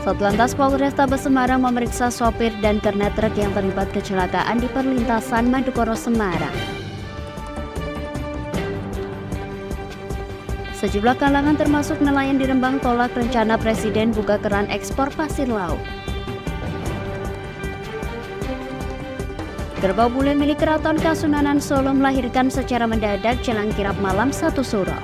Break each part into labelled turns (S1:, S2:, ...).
S1: Satlantas Polrestabes Semarang memeriksa sopir dan kernet truk yang terlibat kecelakaan di perlintasan Madukoro, Semarang. Sejumlah kalangan termasuk nelayan di Rembang tolak rencana Presiden buka keran ekspor pasir laut. Kerbau bule milik Keraton Kasunanan Solo melahirkan secara mendadak jelang kirap malam 1 Suro.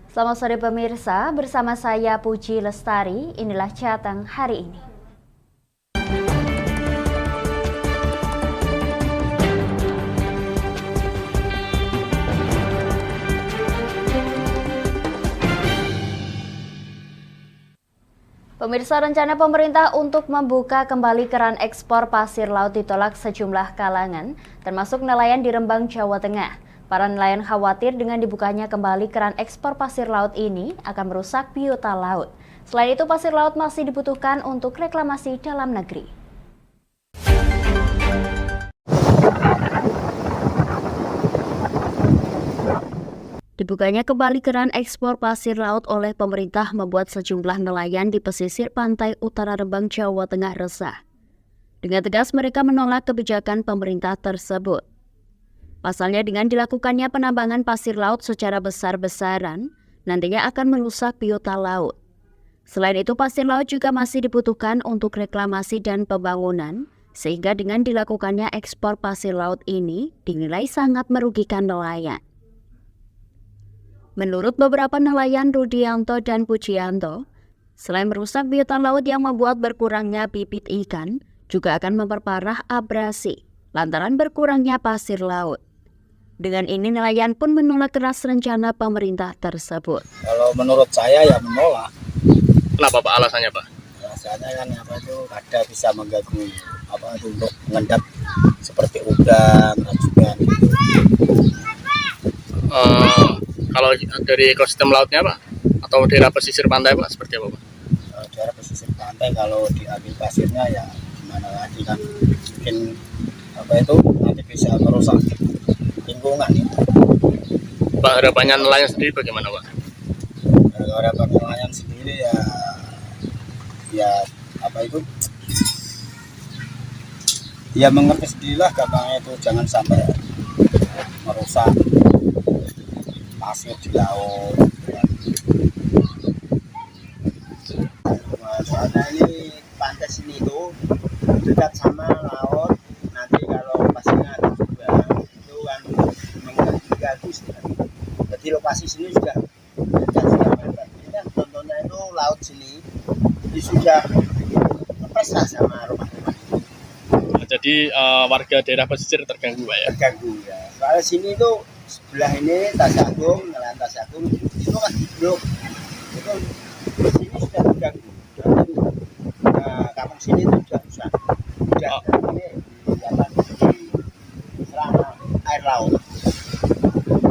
S1: Selamat sore pemirsa, bersama saya Puji Lestari, inilah Jateng hari ini. Pemirsa, rencana pemerintah untuk membuka kembali keran ekspor pasir laut ditolak sejumlah kalangan, termasuk nelayan di Rembang, Jawa Tengah. Para nelayan khawatir dengan dibukanya kembali keran ekspor pasir laut ini akan merusak biota laut. Selain itu, pasir laut masih dibutuhkan untuk reklamasi dalam negeri. Dibukanya kembali keran ekspor pasir laut oleh pemerintah membuat sejumlah nelayan di pesisir pantai utara Rembang, Jawa Tengah resah. Dengan tegas mereka menolak kebijakan pemerintah tersebut. Pasalnya dengan dilakukannya penambangan pasir laut secara besar-besaran, nantinya akan merusak biota laut. Selain itu, pasir laut juga masih dibutuhkan untuk reklamasi dan pembangunan, sehingga dengan dilakukannya ekspor pasir laut ini dinilai sangat merugikan nelayan. Menurut beberapa nelayan Rudianto dan Pujianto, selain merusak biota laut yang membuat berkurangnya bibit ikan, juga akan memperparah abrasi lantaran berkurangnya pasir laut. Dengan ini nelayan pun menolak keras rencana pemerintah tersebut.
S2: Kalau menurut saya ya menolak.
S3: Kenapa Pak alasannya Pak?
S2: Alasannya kan itu ada bisa mengganggu itu untuk mengendap seperti udang, rajungan.
S3: Kalau dari ekosistem lautnya Pak? Atau daerah pesisir pantai Pak? Seperti apa Pak?
S2: Daerah pesisir pantai kalau diambil pasirnya ya gimana lagi kan mungkin nanti bisa merusak lingkungan ya.
S3: Pak, harapannya nelayan sendiri bagaimana Pak?
S2: Harapan nelayan sendiri ya mengerti sendirilah katanya itu jangan sampai merusak pasir di laut. Soalnya ini pantai sini itu dekat sama laut, nanti kalau pasirnya ada juga itu kan mengganggu sekali. Jadi lokasi sini sudah dekat sama ini kan contohnya itu laut sini ini sudah lepas sama rumah-rumah.
S3: Jadi warga daerah pesisir terganggu Pak ya?
S2: Terganggu ya. Soalnya sini itu sebelah ini Tasagung, nelayan Tasagung itu kan blok. Itu sini sudah terganggu. Nah, kampung sini itu sudah rusak. Ini diserang air laut.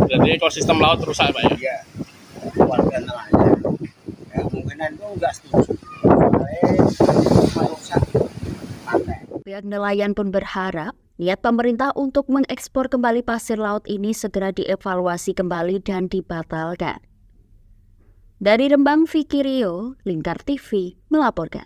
S3: Jadi ekosistem laut rusak Pak ya?
S2: Iya. Warga nelayan. Ya, kemungkinan itu nggak setuju. Merusak pantai.
S1: Pihak nelayan pun berharap niat pemerintah untuk mengekspor kembali pasir laut ini segera dievaluasi kembali dan dibatalkan. Dari Rembang, Vicky Rio, Lingkar TV melaporkan.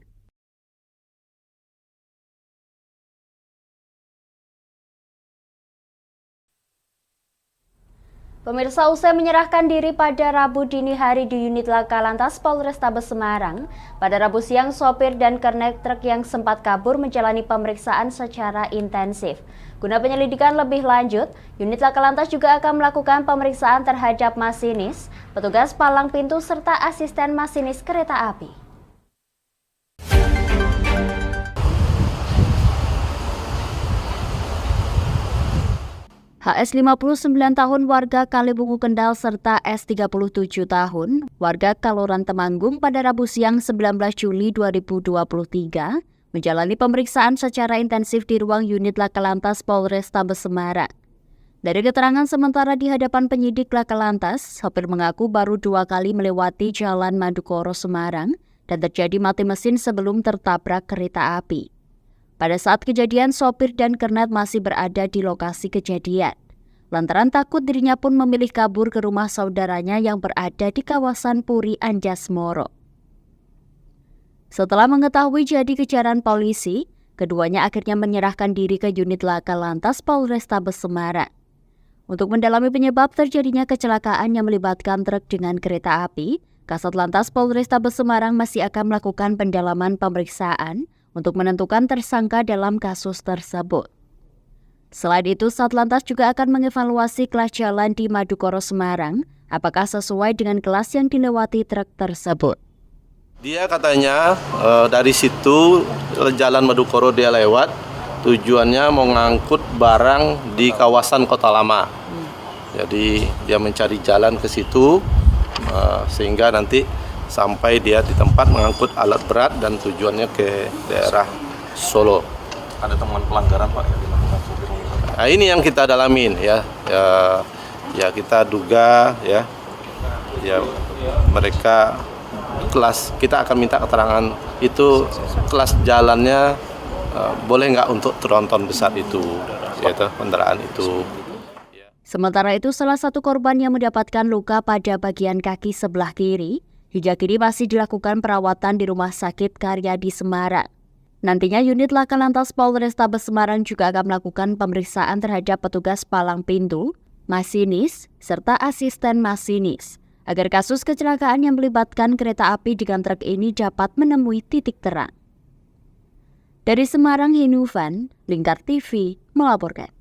S1: Pemirsa, usai menyerahkan diri pada Rabu dini hari di unit Laka Lantas Polrestabes Semarang, pada Rabu siang sopir dan kernet truk yang sempat kabur menjalani pemeriksaan secara intensif. Guna penyelidikan lebih lanjut, unit Laka Lantas juga akan melakukan pemeriksaan terhadap masinis, petugas palang pintu serta asisten masinis kereta api. HS 59 tahun warga Kalibungu Kendal serta S 37 tahun warga Kaloran Temanggung pada Rabu siang 19 Juli 2023 menjalani pemeriksaan secara intensif di ruang unit Laka Lantas Polrestabes Semarang. Dari keterangan sementara di hadapan penyidik Laka Lantas, sopir mengaku baru 2 kali melewati Jalan Madukoro, Semarang dan terjadi mati mesin sebelum tertabrak kereta api. Pada saat kejadian, sopir dan kernet masih berada di lokasi kejadian. Lantaran takut, dirinya pun memilih kabur ke rumah saudaranya yang berada di kawasan Puri Anjasmoro. Setelah mengetahui jadi kejaran polisi, keduanya akhirnya menyerahkan diri ke unit laka lantas Polrestabes Semarang. Untuk mendalami penyebab terjadinya kecelakaan yang melibatkan truk dengan kereta api, Kasat Lantas Polrestabes Semarang masih akan melakukan pendalaman pemeriksaan untuk menentukan tersangka dalam kasus tersebut. Selain itu, Satlantas juga akan mengevaluasi kelas jalan di Madukoro Semarang, apakah sesuai dengan kelas yang dilewati truk tersebut.
S4: Dia katanya dari situ jalan Madukoro dia lewat, tujuannya mau ngangkut barang di kawasan Kota Lama. Jadi dia mencari jalan ke situ sehingga nanti sampai dia di tempat mengangkut alat berat dan tujuannya ke daerah Solo.
S5: Ada temuan pelanggaran Pak yang dilakukan supir?
S4: Nah, ini yang kita dalamin ya kita duga ya mereka kelas, kita akan minta keterangan itu kelas jalannya boleh nggak untuk tronton besar itu, yaitu kendaraan itu.
S1: Sementara itu, salah satu korban yang mendapatkan luka pada bagian kaki sebelah kiri hingga kini masih dilakukan perawatan di Rumah Sakit Karya di Semarang. Nantinya unit laka lantas Polrestabes Semarang juga akan melakukan pemeriksaan terhadap petugas palang pintu, masinis, serta asisten masinis, agar kasus kecelakaan yang melibatkan kereta api dengan truk ini dapat menemui titik terang. Dari Semarang, Hinufan, Lingkar TV, melaporkan.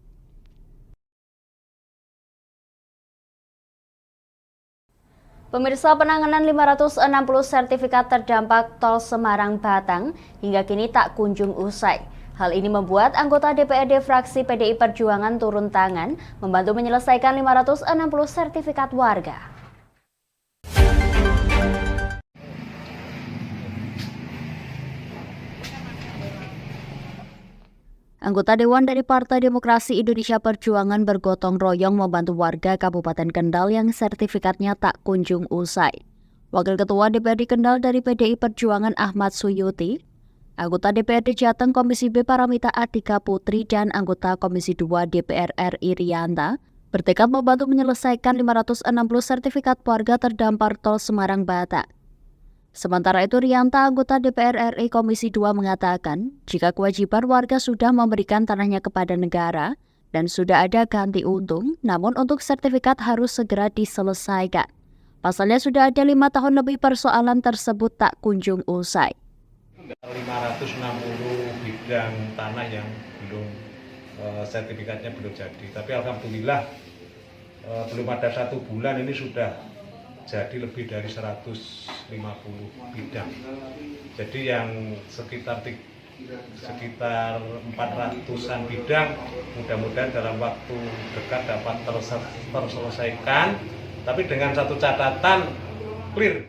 S1: Pemirsa, penanganan 560 sertifikat terdampak tol Semarang-Batang hingga kini tak kunjung usai. Hal ini membuat anggota DPRD fraksi PDI Perjuangan turun tangan membantu menyelesaikan 560 sertifikat warga. Anggota Dewan dari Partai Demokrasi Indonesia Perjuangan bergotong royong membantu warga Kabupaten Kendal yang sertifikatnya tak kunjung usai. Wakil Ketua DPRD Kendal dari PDI Perjuangan Ahmad Suyuti, anggota DPRD Jateng Komisi B Paramita Atika Putri, dan anggota Komisi 2 DPR RI Rianta bertekad membantu menyelesaikan 560 sertifikat warga terdampar tol Semarang-Batang. Sementara itu, Rianta, anggota DPR RI Komisi 2 mengatakan, jika kewajiban warga sudah memberikan tanahnya kepada negara dan sudah ada ganti untung, namun untuk sertifikat harus segera diselesaikan. Pasalnya sudah ada 5 tahun lebih persoalan tersebut tak kunjung usai.
S6: 560 bidang tanah yang belum sertifikatnya belum jadi, tapi alhamdulillah belum ada 1 bulan ini sudah jadi lebih dari 150 bidang. Jadi yang sekitar 400-an bidang mudah-mudahan dalam waktu dekat dapat terselesaikan, tapi dengan satu catatan, clear.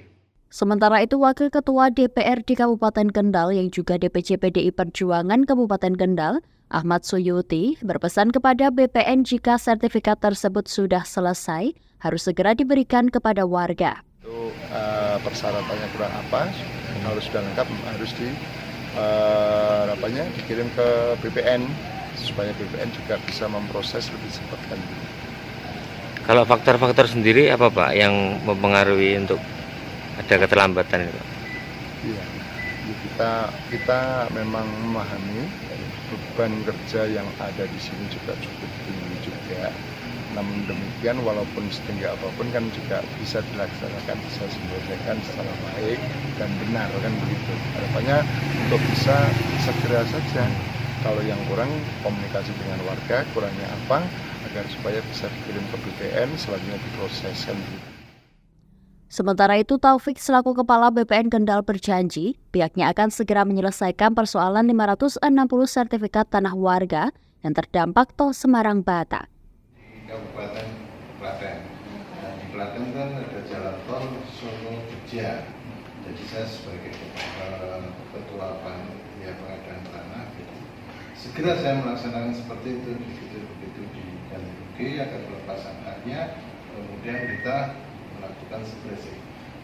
S1: Sementara itu, Wakil Ketua DPR di Kabupaten Kendal yang juga DPC PDI Perjuangan Kabupaten Kendal, Ahmad Suyuti, berpesan kepada BPN jika sertifikat tersebut sudah selesai, harus segera diberikan kepada warga.
S7: Itu persyaratannya kurang apa, harus sudah lengkap, harus dikirim ke BPN supaya BPN juga bisa memproses lebih cepat kan.
S8: Kalau faktor-faktor sendiri apa Pak yang mempengaruhi untuk ada keterlambatan itu?
S7: Iya, kita memang memahami beban kerja yang ada di sini juga cukup tinggi juga. Namun demikian, walaupun setinggi apapun kan juga bisa dilaksanakan, bisa diselesaikan secara baik dan benar kan begitu. Harapannya untuk bisa segera saja. Kalau yang kurang komunikasi dengan warga, kurangnya apa, agar supaya bisa dikirim ke BPN selanjutnya diproseskan.
S1: Sementara itu, Taufik selaku Kepala BPN Kendal berjanji pihaknya akan segera menyelesaikan persoalan 560 sertifikat tanah warga yang terdampak tol Semarang-Batang.
S9: Kabupaten Klaten. Nah, di Klaten kan ada jalan tol Solo Jogja. Jadi saya sebagai ketua panitia pengadaan tanah, segera saya melaksanakan seperti itu, begitu diganti rugi, ada pelepasan haknya, kemudian kita melakukan sekresi.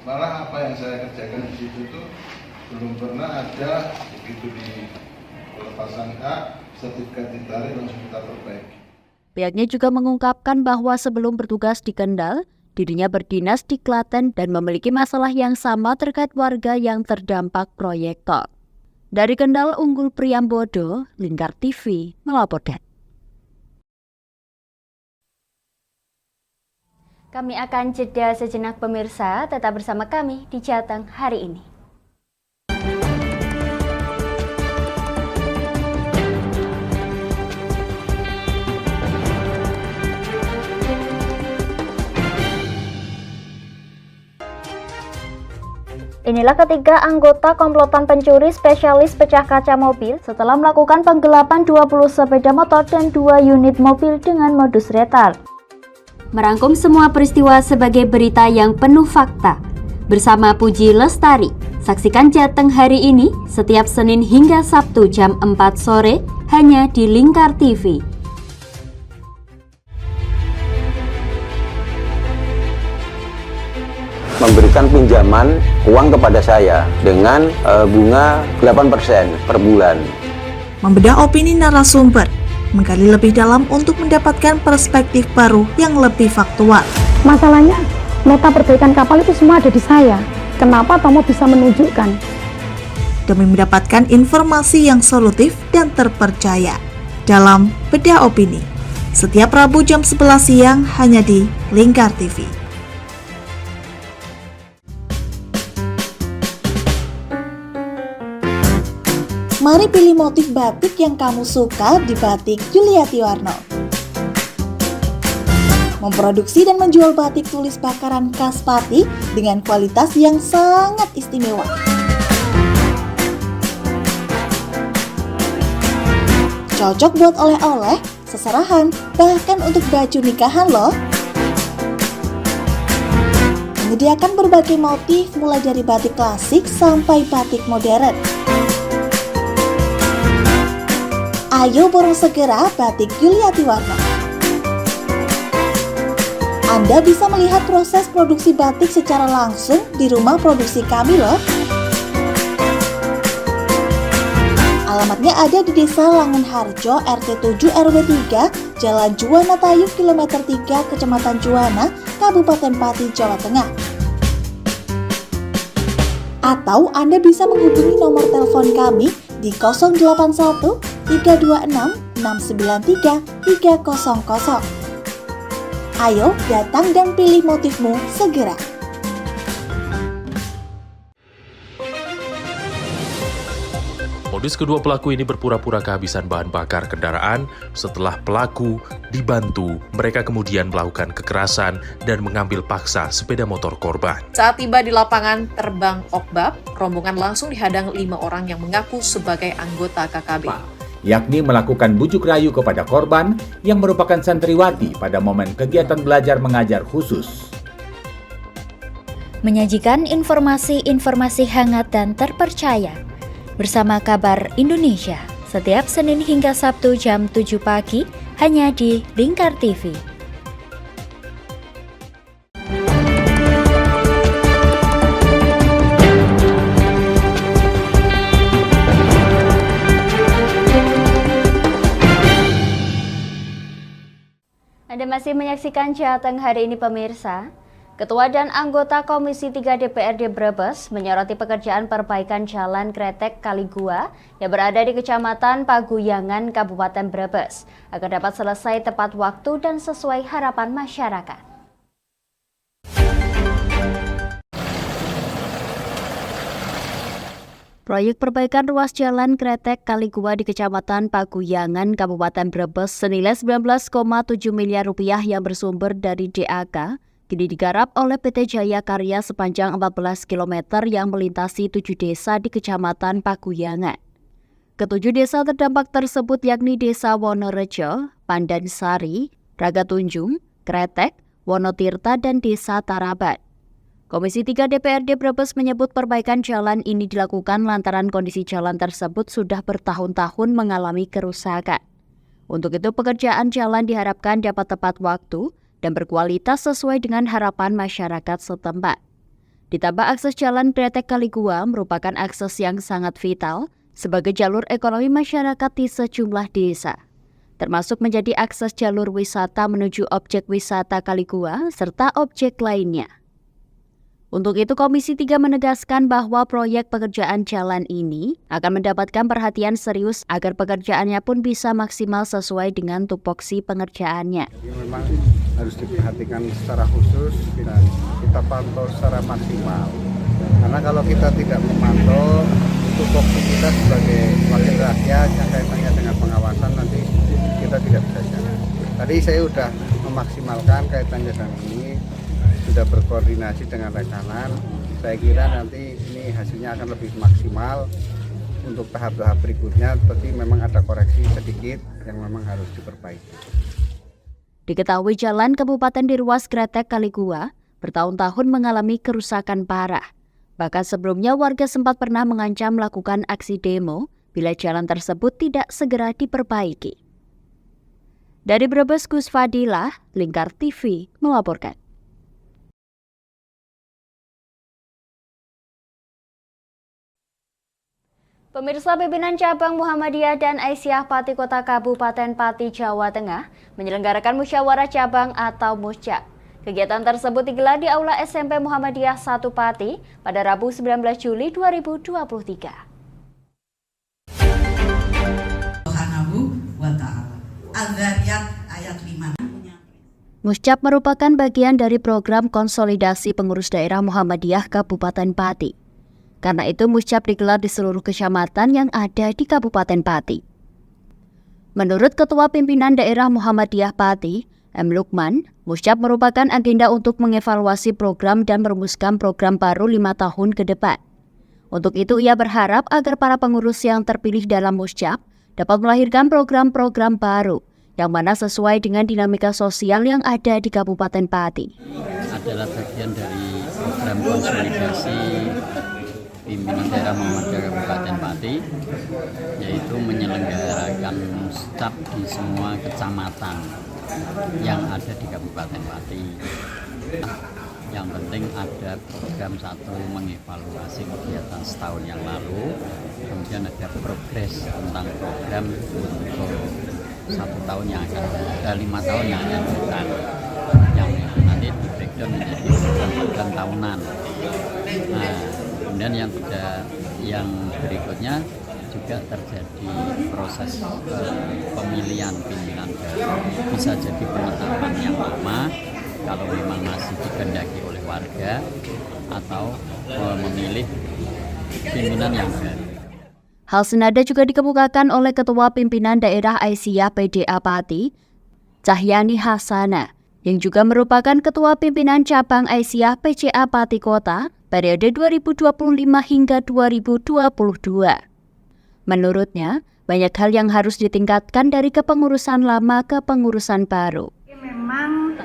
S9: Malah apa yang saya kerjakan di situ tuh belum pernah ada, begitu di pelepasan hak, sertifikat ditarik langsung kita perbaiki.
S1: Pihaknya juga mengungkapkan bahwa sebelum bertugas di Kendal, dirinya berdinas di Klaten dan memiliki masalah yang sama terkait warga yang terdampak proyek tol. Dari Kendal, Unggul Priambodo, Lingkar TV, melaporkan. Kami akan jeda sejenak pemirsa, tetap bersama kami di Jateng hari ini. Inilah ketiga anggota komplotan pencuri spesialis pecah kaca mobil setelah melakukan penggelapan 20 sepeda motor dan 2 unit mobil dengan modus retal. Merangkum semua peristiwa sebagai berita yang penuh fakta. Bersama Puji Lestari, saksikan Jateng hari ini setiap Senin hingga Sabtu jam 4 sore hanya di Lingkar TV.
S10: Memberikan pinjaman uang kepada saya dengan bunga 8% per bulan.
S11: Membedah opini narasumber, menggali lebih dalam untuk mendapatkan perspektif baru yang lebih faktual.
S12: Masalahnya, nota perbaikan kapal itu semua ada di saya. Kenapa Tomo bisa menunjukkan?
S11: Demi mendapatkan informasi yang solutif dan terpercaya dalam Bedah Opini. Setiap Rabu jam 11 siang hanya di Lingkar TV. Mari pilih motif batik yang kamu suka di Batik Yuliati Warno. Memproduksi dan menjual batik tulis bakaran khas Pati dengan kualitas yang sangat istimewa. Cocok buat oleh-oleh, seserahan, bahkan untuk baju nikahan loh. Menyediakan berbagai motif mulai dari batik klasik sampai batik modern. Ayo borong segera Batik Yuliati Warno. Anda bisa melihat proses produksi batik secara langsung di rumah produksi kami loh. Alamatnya ada di Desa Langenharjo, RT 7 RW 3, Jalan Juwana Tayub, Kilometer 3, Kecamatan Juwana, Kabupaten Pati, Jawa Tengah. Atau Anda bisa menghubungi nomor telepon kami di 081 326 693 300. Ayo datang dan pilih motifmu segera.
S13: Modus kedua pelaku ini berpura-pura kehabisan bahan bakar kendaraan. Setelah pelaku dibantu, mereka kemudian melakukan kekerasan dan mengambil paksa sepeda motor korban.
S14: Saat tiba di lapangan terbang Okbab, rombongan langsung dihadang 5 orang yang mengaku sebagai anggota KKB.
S15: Yakni melakukan bujuk rayu kepada korban yang merupakan santriwati pada momen kegiatan belajar mengajar khusus.
S1: Menyajikan informasi-informasi hangat dan terpercaya bersama Kabar Indonesia setiap Senin hingga Sabtu jam 7 pagi hanya di Lingkar TV. Anda masih menyaksikan Jateng hari ini pemirsa. Ketua dan anggota Komisi 3 DPRD Brebes menyoroti pekerjaan perbaikan Jalan Kretek Kaligua yang berada di Kecamatan Paguyangan, Kabupaten Brebes agar dapat selesai tepat waktu dan sesuai harapan masyarakat. Proyek perbaikan ruas Jalan Kretek Kaligua di Kecamatan Paguyangan, Kabupaten Brebes senilai 19,7 miliar rupiah yang bersumber dari DAK kini digarap oleh PT Jaya Karya sepanjang 14 km yang melintasi 7 desa di Kecamatan Paguyangan. Ketujuh desa terdampak tersebut yakni Desa Wonorejo, Pandansari, Ragatunjung, Kretek, Wonotirta, dan Desa Tarabat. Komisi 3 DPRD Brebes menyebut perbaikan jalan ini dilakukan lantaran kondisi jalan tersebut sudah bertahun-tahun mengalami kerusakan. Untuk itu pekerjaan jalan diharapkan dapat tepat waktu dan berkualitas sesuai dengan harapan masyarakat setempat. Ditambah akses jalan Kretek Kaligua merupakan akses yang sangat vital sebagai jalur ekonomi masyarakat di sejumlah desa. termasuk menjadi akses jalur wisata menuju objek wisata Kaligua serta objek lainnya. Untuk itu, Komisi 3 menegaskan bahwa proyek pekerjaan jalan ini akan mendapatkan perhatian serius agar pekerjaannya pun bisa maksimal sesuai dengan tupoksi pengerjaannya.
S16: Jadi memang harus diperhatikan secara khusus dan kita pantau secara maksimal. Karena kalau kita tidak memantau, tupoksi kita sebagai wakil rakyat yang kaitannya dengan pengawasan nanti kita tidak bisa jalan. Tadi saya sudah memaksimalkan kaitannya dengan ini, sudah berkoordinasi dengan rekanan. Saya kira nanti ini hasilnya akan lebih maksimal. Untuk tahap-tahap berikutnya tapi memang ada koreksi sedikit yang memang harus diperbaiki.
S1: Diketahui jalan Kabupaten di ruas Kretek Kaligua bertahun-tahun mengalami kerusakan parah. Bahkan sebelumnya warga sempat pernah mengancam melakukan aksi demo bila jalan tersebut tidak segera diperbaiki. Dari Brebes, Gus Fadilah, Lingkar TV melaporkan. Pemirsa, pimpinan cabang Muhammadiyah dan Aisyah Pati Kota Kabupaten Pati, Jawa Tengah menyelenggarakan musyawarah cabang atau muscab. Kegiatan tersebut digelar di Aula SMP Muhammadiyah 1 Pati pada Rabu 19 Juli 2023. Muscab merupakan bagian dari program konsolidasi pengurus daerah Muhammadiyah Kabupaten Pati. Karena itu, muscab digelar di seluruh kecamatan yang ada di Kabupaten Pati. Menurut Ketua Pimpinan Daerah Muhammadiyah Pati, M. Lukman, muscab merupakan agenda untuk mengevaluasi program dan merumuskan program baru 5 tahun ke depan. Untuk itu, ia berharap agar para pengurus yang terpilih dalam muscab dapat melahirkan program-program baru yang mana sesuai dengan dinamika sosial yang ada di Kabupaten Pati.
S17: Adalah bagian dari program konsolidasi pimpinan daerah Muhammadiyah Kabupaten Pati, yaitu menyelenggarakan muscab di semua kecamatan yang ada di Kabupaten Pati. Yang penting ada program satu mengevaluasi kegiatan setahun yang lalu, kemudian ada progres tentang program untuk 1 tahun yang akan 5 tahun yang akan datang, yang nanti di breakdown menjadi program tahunan. Nah, kemudian yang berikutnya juga terjadi proses pemilihan pimpinan baru. Bisa jadi penetapan yang lama kalau memang masih dikehendaki oleh warga, atau memilih pimpinan yang baru.
S1: Hal senada juga dikemukakan oleh Ketua Pimpinan Daerah Aisyah PDA Pati, Cahyani Hasana, yang juga merupakan Ketua Pimpinan Cabang Aisyah PCA Pati Kota periode 2025 hingga 2022. Menurutnya, banyak hal yang harus ditingkatkan dari kepengurusan lama ke pengurusan baru.
S18: Memang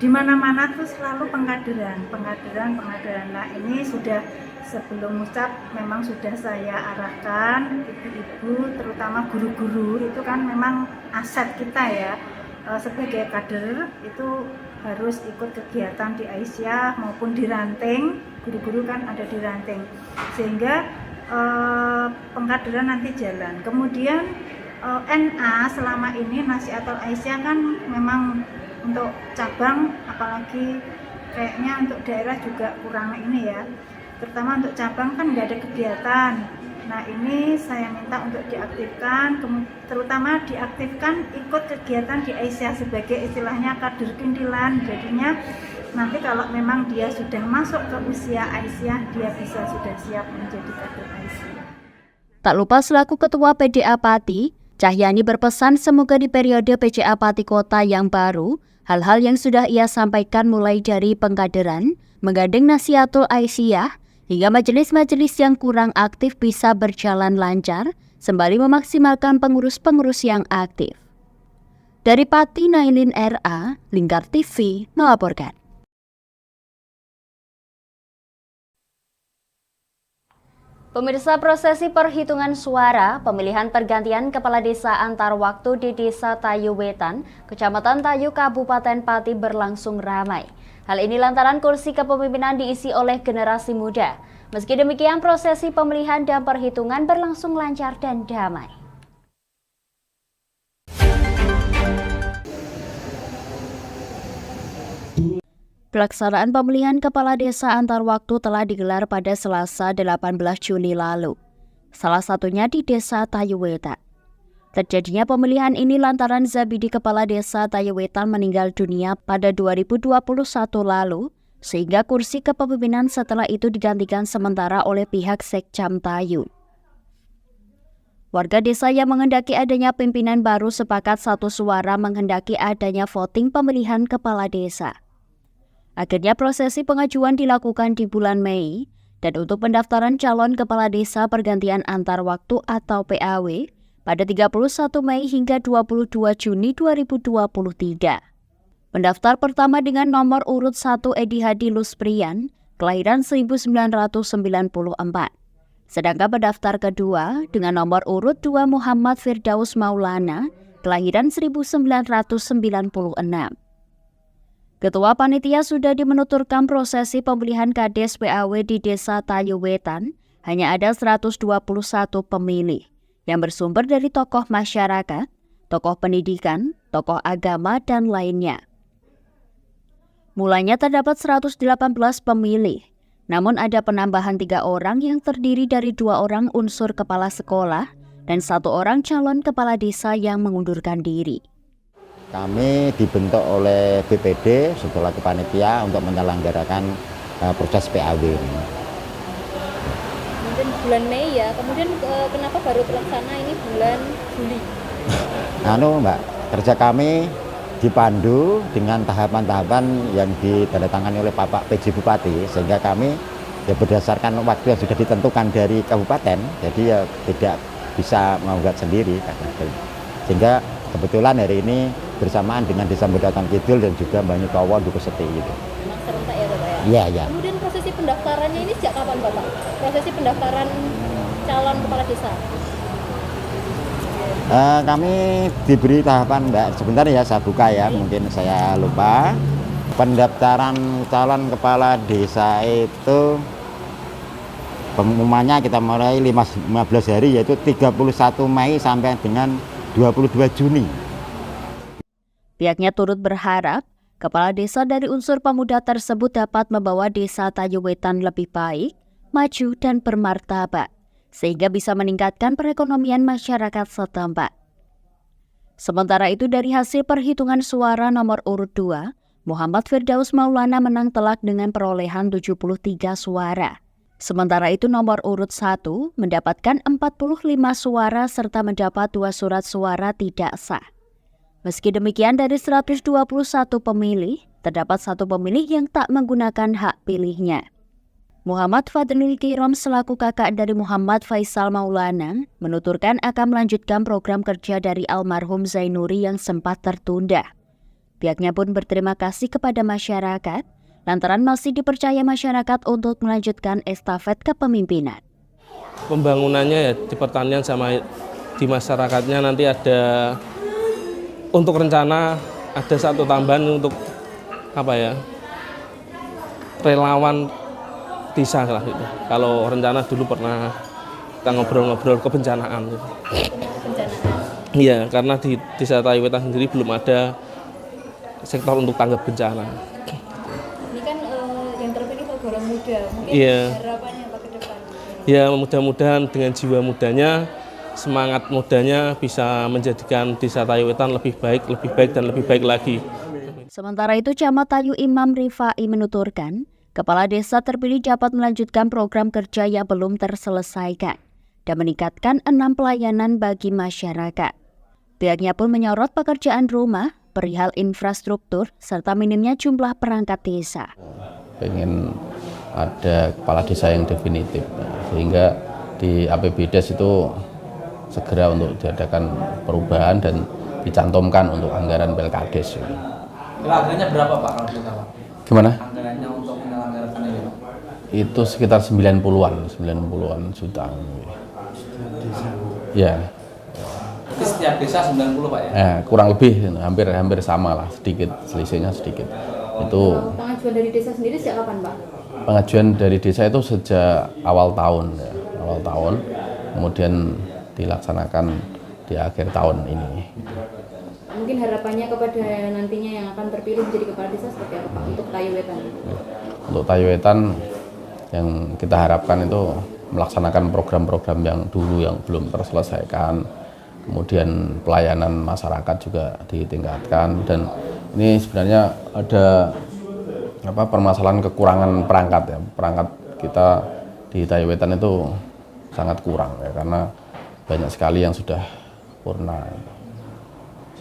S18: di mana-mana tuh selalu pengkaderan. Nah, ini sudah sebelum muscab memang sudah saya arahkan ibu-ibu, terutama guru-guru, itu kan memang aset kita ya. Sebagai kader itu harus ikut kegiatan di Aisyah maupun di ranting. Guru-guru kan ada di ranting, sehingga pengkaderan nanti jalan. Kemudian NA selama ini Nasihatul Aisyah kan memang untuk cabang, apalagi kayaknya untuk daerah juga kurang ini ya, terutama untuk cabang kan nggak ada kegiatan. Nah, ini saya minta untuk diaktifkan, terutama diaktifkan ikut kegiatan di Aisyah sebagai istilahnya kader kindilan. Jadinya nanti kalau memang dia sudah masuk ke usia Aisyah, dia bisa sudah siap menjadi kader Aisyah.
S1: Tak lupa selaku Ketua PDA Pati, Cahyani berpesan semoga di periode PCA Pati Kota yang baru, hal-hal yang sudah ia sampaikan mulai dari pengkaderan, menggandeng Nasihatul Aisyah, hingga majelis-majelis yang kurang aktif bisa berjalan lancar, sembari memaksimalkan pengurus-pengurus yang aktif. Dari Pati, Nailin RA, Lingkar TV melaporkan. Pemirsa, prosesi perhitungan suara pemilihan pergantian kepala desa antar waktu di Desa Tayu Wetan, Kecamatan Tayu, Kabupaten Pati berlangsung ramai. Hal ini lantaran kursi kepemimpinan diisi oleh generasi muda. Meski demikian, prosesi pemilihan dan perhitungan berlangsung lancar dan damai. Pelaksanaan pemilihan kepala desa antar waktu telah digelar pada Selasa 18 Juli lalu. Salah satunya di Desa Tayuwetan. Terjadinya pemilihan ini lantaran Zabidi kepala desa Tayuwetan meninggal dunia pada 2021 lalu, sehingga kursi kepemimpinan setelah itu digantikan sementara oleh pihak Sekcam Tayu. Warga desa yang menghendaki adanya pimpinan baru sepakat satu suara menghendaki adanya voting pemilihan kepala desa. Akhirnya prosesi pengajuan dilakukan di bulan Mei, dan untuk pendaftaran calon kepala desa pergantian antar waktu atau PAW pada 31 Mei hingga 22 Juni 2023. Pendaftar pertama dengan nomor urut 1 Edi Hadi Lusprian, kelahiran 1994. Sedangkan pendaftar kedua dengan nomor urut 2 Muhammad Firdaus Maulana, kelahiran 1996. Ketua Panitia sudah menuturkan prosesi pemilihan Kades PAW di Desa Tayuwetan hanya ada 121 pemilih yang bersumber dari tokoh masyarakat, tokoh pendidikan, tokoh agama, dan lainnya. Mulanya terdapat 118 pemilih, namun ada penambahan 3 orang yang terdiri dari 2 orang unsur kepala sekolah dan 1 orang calon kepala desa yang mengundurkan diri.
S19: Kami dibentuk oleh BPD setelah kepanitia untuk menyelenggarakan proses PAW ini.
S20: Mungkin bulan Mei ya, kemudian kenapa baru terlaksana ini bulan Juli?
S19: Mbak, kerja kami dipandu dengan tahapan-tahapan yang ditandatangani oleh Bapak PJ Bupati, sehingga kami ya berdasarkan waktu yang sudah ditentukan dari kabupaten, jadi ya tidak bisa menggugat sendiri. Sehingga kebetulan hari ini bersamaan dengan Desa Mudatan Kidul dan juga Banyutowo Dukuseti itu.
S20: Memang serentak ya Bapak ya?
S19: Iya, iya.
S20: Kemudian prosesi pendaftarannya ini sejak kapan Bapak? Prosesi pendaftaran calon kepala desa?
S19: Kami diberi tahapan, Mbak. Sebentar ya, saya buka ya, mungkin saya lupa. Pendaftaran calon kepala desa itu pengumumannya kita mulai 15 hari, yaitu 31 Mei sampai dengan 22 Juni.
S1: Pihaknya turut berharap kepala desa dari unsur pemuda tersebut dapat membawa Desa Tayuwetan lebih baik, maju, dan bermartabat, sehingga bisa meningkatkan perekonomian masyarakat setempat. Sementara itu dari hasil perhitungan suara nomor urut 2, Muhammad Firdaus Maulana menang telak dengan perolehan 73 suara. Sementara itu nomor urut 1 mendapatkan 45 suara serta mendapat 2 surat suara tidak sah. Meski demikian dari 121 pemilih, terdapat 1 pemilih yang tak menggunakan hak pilihnya. Muhammad Fadlil Kirom selaku kakak dari Muhammad Faisal Maulana menuturkan akan melanjutkan program kerja dari almarhum Zainuri yang sempat tertunda. Pihaknya pun berterima kasih kepada masyarakat lantaran masih dipercaya masyarakat untuk melanjutkan estafet kepemimpinan.
S21: Pembangunannya ya di pertanian sama di masyarakatnya nanti ada untuk rencana ada 1 tambahan untuk relawan desa lah gitu. Kalau rencana dulu pernah kita ngobrol-ngobrol kebencanaan gitu. Iya, karena di Desa Tayuwetan sendiri belum ada sektor untuk tanggap bencana.
S20: Ini kan yang terpilih golongan muda, mungkin harapannya Pak ke depan?
S21: Ya, mudah-mudahan dengan jiwa mudanya, semangat mudanya bisa menjadikan Desa Tayuwetan lebih baik dan lebih baik lagi.
S1: Sementara itu Camat Tayu Imam Rifai menuturkan, kepala desa terpilih dapat melanjutkan program kerja yang belum terselesaikan dan meningkatkan 6 pelayanan bagi masyarakat. Pihaknya pun menyorot pekerjaan rumah, perihal infrastruktur, serta minimnya jumlah perangkat desa.
S22: Pengen ada kepala desa yang definitif, sehingga di APBDes itu segera untuk diadakan perubahan dan dicantumkan untuk anggaran Pelkades.
S23: Anggarannya berapa Pak kalau kita Pak?
S22: Gimana?
S23: Anggarannya untuk menyelenggarakan ini Pak?
S22: Itu sekitar 90-an juta. Ya.
S23: Jadi setiap desa 90 Pak ya?
S22: Kurang lebih hampir sama lah, sedikit selisihnya sedikit. Itu
S20: pengajuan dari desa sendiri sejak kapan Pak?
S22: Pengajuan dari desa itu sejak awal tahun, kemudian dilaksanakan di akhir tahun ini.
S20: Mungkin harapannya kepada nantinya yang akan terpilih menjadi kepala desa seperti apa Pak untuk Tayu Wetan?
S22: Untuk Tayu Wetan yang kita harapkan itu melaksanakan program-program yang dulu yang belum terselesaikan, kemudian pelayanan masyarakat juga ditingkatkan, dan ini sebenarnya ada permasalahan kekurangan perangkat ya. Perangkat kita di Tayu Wetan itu sangat kurang ya, karena banyak sekali yang sudah purna,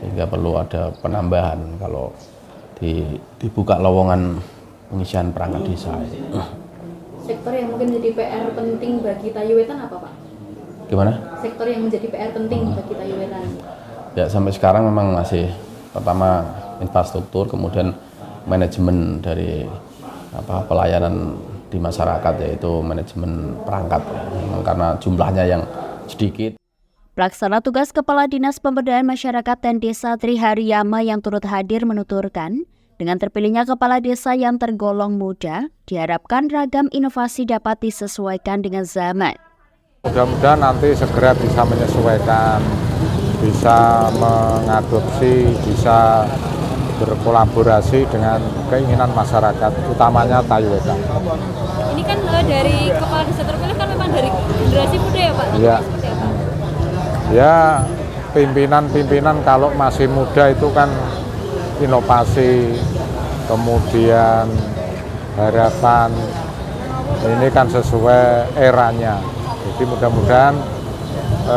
S22: sehingga perlu ada penambahan kalau dibuka lowongan pengisian perangkat desa.
S20: Sektor yang mungkin menjadi PR penting bagi Tayu Wetan apa Pak?
S22: Gimana?
S20: Sektor yang menjadi PR penting bagi Tayu Wetan?
S22: Ya, sampai sekarang memang masih pertama infrastruktur, kemudian manajemen dari pelayanan di masyarakat, yaitu manajemen perangkat ya. Memang karena jumlahnya yang sedikit.
S1: Pelaksana tugas Kepala Dinas Pemberdayaan Masyarakat dan Desa Tri Haryama yang turut hadir menuturkan, dengan terpilihnya kepala desa yang tergolong muda, diharapkan ragam inovasi dapat disesuaikan dengan zaman.
S2: Mudah-mudahan nanti segera bisa menyesuaikan, bisa mengadopsi, bisa berkolaborasi dengan keinginan masyarakat, utamanya Tayu Wetan.
S20: Ini kan dari kepala desa terpilih kan memang dari generasi muda ya Pak?
S2: Ya. Ya, pimpinan-pimpinan kalau masih muda itu kan inovasi, kemudian harapan, ini kan sesuai eranya. Jadi mudah-mudahan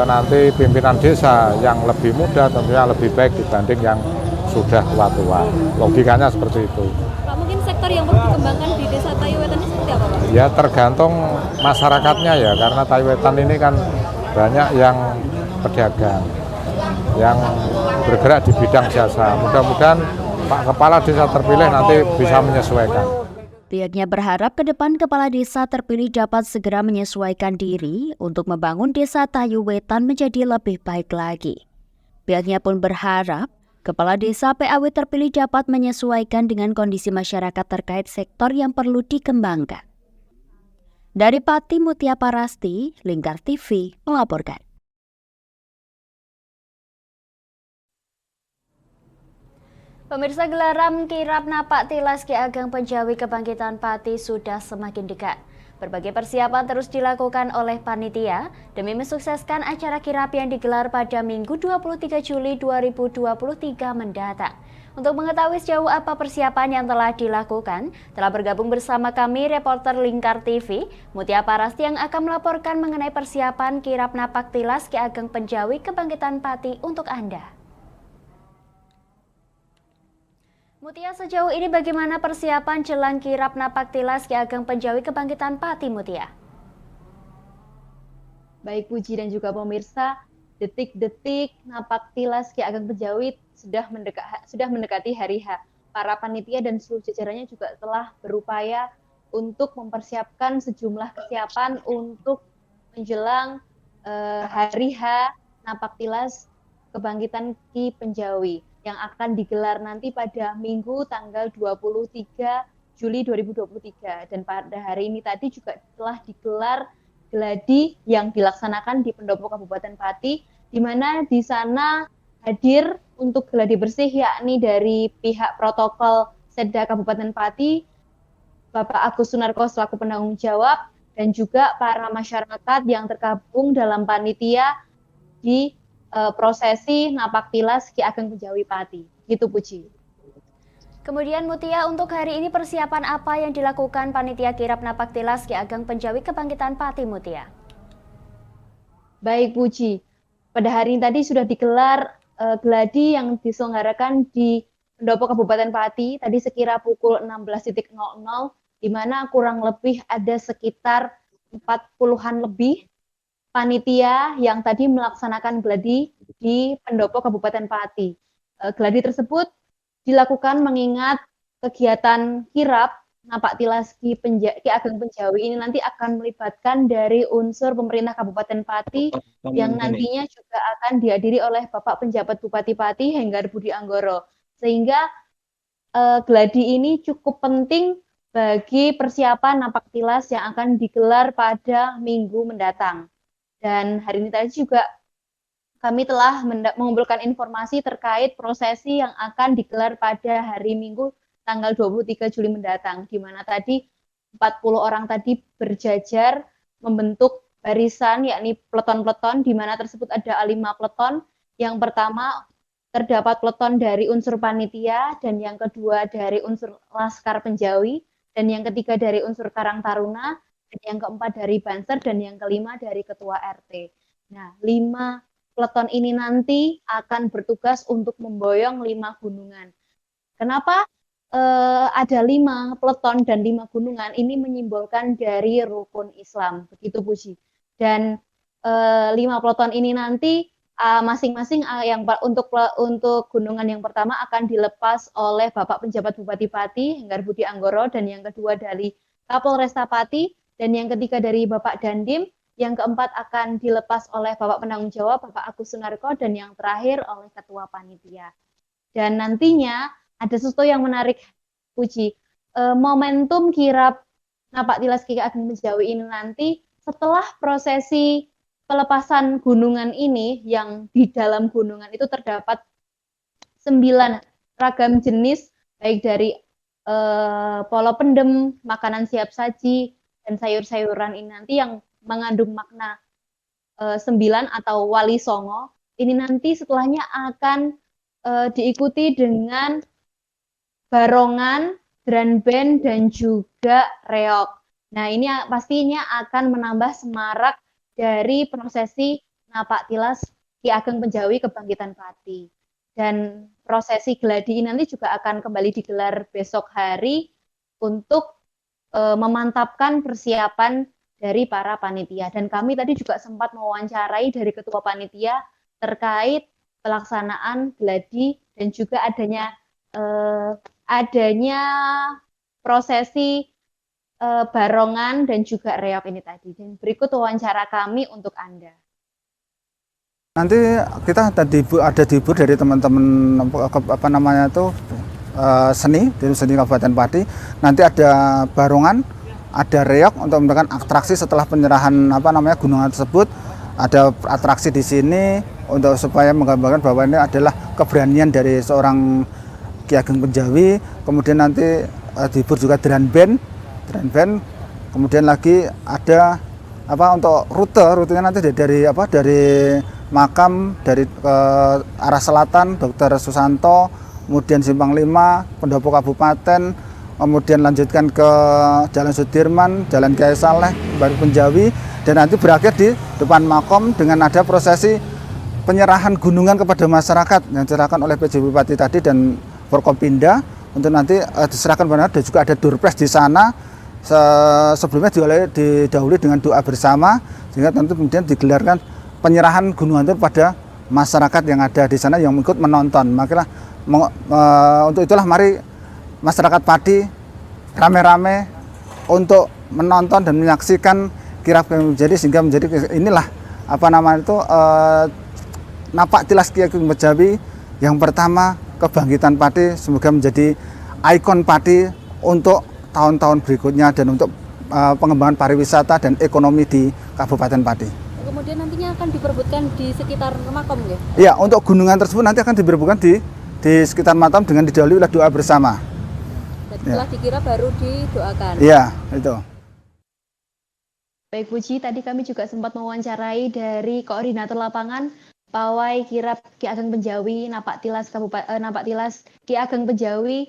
S2: nanti pimpinan desa yang lebih muda tentunya lebih baik dibanding yang sudah tua-tua. Logikanya seperti itu.
S20: Pak, mungkin sektor yang perlu dikembangkan di desa Tayu Wetan ini seperti apa Pak?
S2: Ya tergantung masyarakatnya ya, karena Tayu Wetan ini kan banyak yang pedagang, yang bergerak di bidang jasa. Mudah-mudahan Pak Kepala Desa terpilih nanti bisa menyesuaikan.
S1: Pihaknya berharap ke depan kepala desa terpilih dapat segera menyesuaikan diri untuk membangun desa Tayu Wetan menjadi lebih baik lagi. Pihaknya pun berharap kepala desa PAW terpilih dapat menyesuaikan dengan kondisi masyarakat terkait sektor yang perlu dikembangkan. Dari Pati Mutia Parasti, Lingkar TV melaporkan. Pemirsa, gelaran kirap Napak Tilas Ki Ageng Penjawi Kebangkitan Pati sudah semakin dekat. Berbagai persiapan terus dilakukan oleh panitia demi mensukseskan acara kirap yang digelar pada Minggu 23 Juli 2023 mendatang. Untuk mengetahui sejauh apa persiapan yang telah dilakukan, telah bergabung bersama kami reporter Lingkar TV, Mutia Parasti yang akan melaporkan mengenai persiapan kirap Napak Tilas Ki Ageng Penjawi Kebangkitan Pati untuk Anda. Mutia, sejauh ini bagaimana persiapan jelang kirap Napak Tilas Ki Ageng Penjawi Kebangkitan Pati, Mutia?
S3: Baik Puji dan juga pemirsa, detik-detik Napak Tilas Ki Ageng Penjawi sudah mendekati hari H. Para panitia dan seluruh jajarannya juga telah berupaya untuk mempersiapkan sejumlah kesiapan untuk menjelang hari H Napak Tilas Kebangkitan Ki Penjawi yang akan digelar nanti pada Minggu tanggal 23 Juli 2023. Dan pada hari ini tadi juga telah digelar geladi yang dilaksanakan di Pendopo Kabupaten Pati, di mana di sana hadir untuk geladi bersih yakni dari pihak protokol Setda Kabupaten Pati, Bapak Agus Sunarko selaku penanggung jawab, dan juga para masyarakat yang tergabung dalam panitia di prosesi Napak Tilas Ki Ageng Penjawi Pati. Gitu Puji.
S1: Kemudian Mutia, untuk hari ini persiapan apa yang dilakukan panitia kirap Napak Tilas Ki Ageng Penjawi Kebangkitan Pati, Mutia?
S3: Baik Puji, pada hari ini tadi sudah digelar geladi yang diselenggarakan di Pendopo Kabupaten Pati tadi sekira pukul 16.00, di mana kurang lebih ada sekitar 40-an lebih panitia yang tadi melaksanakan geladi di Pendopo Kabupaten Pati. Geladi tersebut dilakukan mengingat kegiatan kirap Napak Tilas Ki Ageng Penjawi ini nanti akan melibatkan dari unsur pemerintah Kabupaten Pati yang nantinya juga akan dihadiri oleh Bapak Penjabat Bupati Pati Henggar Budi Anggoro. Sehingga geladi ini cukup penting bagi persiapan Napak Tilas yang akan digelar pada Minggu mendatang. Dan hari ini tadi juga kami telah mengumpulkan informasi terkait prosesi yang akan digelar pada hari Minggu tanggal 23 Juli mendatang, di mana tadi 40 orang tadi berjajar membentuk barisan, yakni peleton-peleton, di mana tersebut ada 5 peleton. Yang pertama terdapat peleton dari unsur panitia, dan yang kedua dari unsur Laskar Penjawi, dan yang ketiga dari unsur Karang Taruna, dan yang keempat dari Banser, dan yang kelima dari Ketua RT. Nah, 5 peleton ini nanti akan bertugas untuk memboyong 5 gunungan. Kenapa ada 5 peleton dan 5 gunungan? Ini menyimbolkan dari rukun Islam, begitu Puji. Dan 5 peleton ini nanti masing-masing yang untuk gunungan yang pertama akan dilepas oleh Bapak Penjabat Bupati Pati, Henggar Budi Anggoro, dan yang kedua dari Kapolresta Pati, dan yang ketiga dari Bapak Dandim. Yang keempat akan dilepas oleh Bapak Penanggung Jawab, Bapak Agus Sunarko, dan yang terakhir oleh Ketua Panitia. Dan nantinya ada sesuatu yang menarik, Puji. Momentum kirap Napak Tilas Ki Ageng Penjawi ini nanti setelah prosesi pelepasan gunungan ini, yang di dalam gunungan itu terdapat 9 ragam jenis, baik dari polo pendem, makanan siap saji, dan sayur-sayuran ini nanti yang mengandung makna 9 atau Wali Songo. Ini nanti setelahnya akan diikuti dengan barongan, drum band, dan juga reog. Nah, ini pastinya akan menambah semarak dari prosesi Napak Tilas Ki Ageng Penjawi Kebangkitan Pati. Dan prosesi gladi ini nanti juga akan kembali digelar besok hari untuk memantapkan persiapan dari para panitia. Dan kami tadi juga sempat mewawancarai dari Ketua Panitia terkait pelaksanaan gladi dan juga adanya prosesi barongan dan juga reog ini tadi. Dan berikut wawancara kami untuk Anda.
S16: Nanti kita ada dihibur dari teman-teman seni Kabupaten Pati. Nanti ada barongan, ada reog untuk memberikan atraksi setelah penyerahan gunungan tersebut. Ada atraksi di sini untuk supaya menggambarkan bahwa ini adalah keberanian dari seorang Ki Ageng Penjawi. Kemudian nanti dihibur juga drum band. Kemudian lagi ada untuk rutenya nanti dari makam dari arah selatan Dr. Susanto, kemudian Simpang 5, Pendopo Kabupaten, kemudian lanjutkan ke Jalan Sudirman, Jalan Kiai Saleh, Baru Penjawi, dan nanti berakhir di depan makom dengan ada prosesi penyerahan gunungan kepada masyarakat yang diserahkan oleh PJ Bupati tadi dan Forkopimda untuk nanti diserahkan benar, dan juga ada Durpres di sana. Sebelumnya didahului dengan doa bersama, sehingga nanti kemudian digelarkan penyerahan gunungan itu pada masyarakat yang ada di sana yang ikut menonton. Makanya untuk itulah mari masyarakat Pati rame-rame untuk menonton dan menyaksikan kirap yang menjadi, sehingga menjadi inilah Napak Tilas Ki Ageng Penjawi yang pertama kebangkitan Pati, semoga menjadi ikon Pati untuk tahun-tahun berikutnya dan untuk pengembangan pariwisata dan ekonomi di Kabupaten Pati.
S20: Kemudian nantinya akan diperebutkan di sekitar makam ya?
S16: Iya, untuk gunungan tersebut nanti akan diperebutkan di sekitar makam dengan didahului oleh doa bersama.
S20: Setelah dikira baru didoakan.
S16: Iya, itu.
S3: Baik Puji, tadi kami juga sempat mewawancarai dari koordinator lapangan Pawai Kirap Ki Ageng Penjawi Napak Tilas Ki Ageng Penjawi